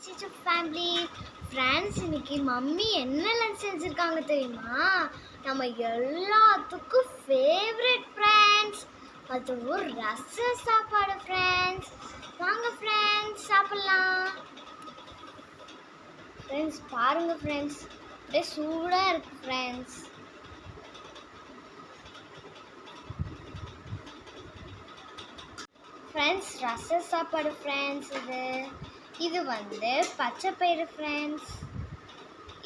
Family friends, இன்னைக்கு mummy என்ன lunch செஞ்சுருக்காங்க தெரியுமா? நம்ம எல்லாத்துக்கும் ஃபேவரட் ஃப்ரெண்ட்ஸ், அதுவும் ரச சாப்பாடு ஃப்ரெண்ட்ஸ். வாங்க ஃப்ரெண்ட்ஸ் சாப்பிடலாம். ஃப்ரெண்ட்ஸ் பாருங்க ஃப்ரெண்ட்ஸ், அப்படியே சூடாக இருக்கு ஃப்ரெண்ட்ஸ். ஃப்ரெண்ட்ஸ் ரச சாப்பாடு ஃப்ரெண்ட்ஸ். இது வந்து பச்சை பயிறு ஃப்ரெண்ட்ஸ்.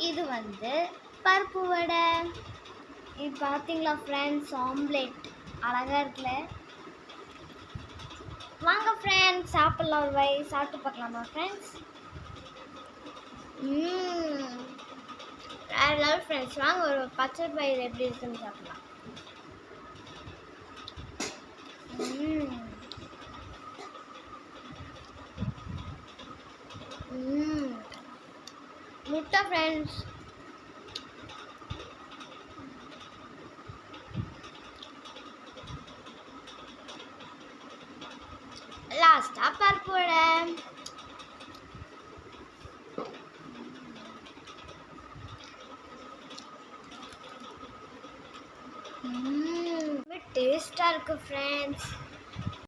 இது வந்து பருப்பு வடை. இது பார்த்தீங்களா ஃப்ரெண்ட்ஸ், ஆம்லேட் அழகாக இருக்குல்ல. வாங்க ஃப்ரெண்ட்ஸ் சாப்பிட்லாம். ஒரு வாய் சாப்பிட்டு பார்க்கலாமா ஃப்ரெண்ட்ஸ்? வேறு லெவல் ஃப்ரெண்ட்ஸ். வாங்க ஒரு பச்சை பயிறு எப்படி இருக்குன்னு சாப்பிடலாம். முட்டை ஃப்ரெண்ட்ஸ். லாஸ்டா பருப்பு வடை. டேஸ்டா இருக்கு ஃப்ரெண்ட்ஸ்.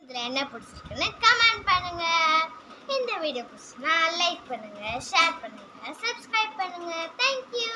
இதில் என்ன பிடிச்சிருக்குன்னு கமெண்ட் பண்ணுங்க. இந்த வீடியோ பிடிச்சினா லைக் பண்ணுங்க, ஷேர் பண்ணுங்க, சப்ஸ்கிரைப் பண்ணுங்க. தேங்க்யூ.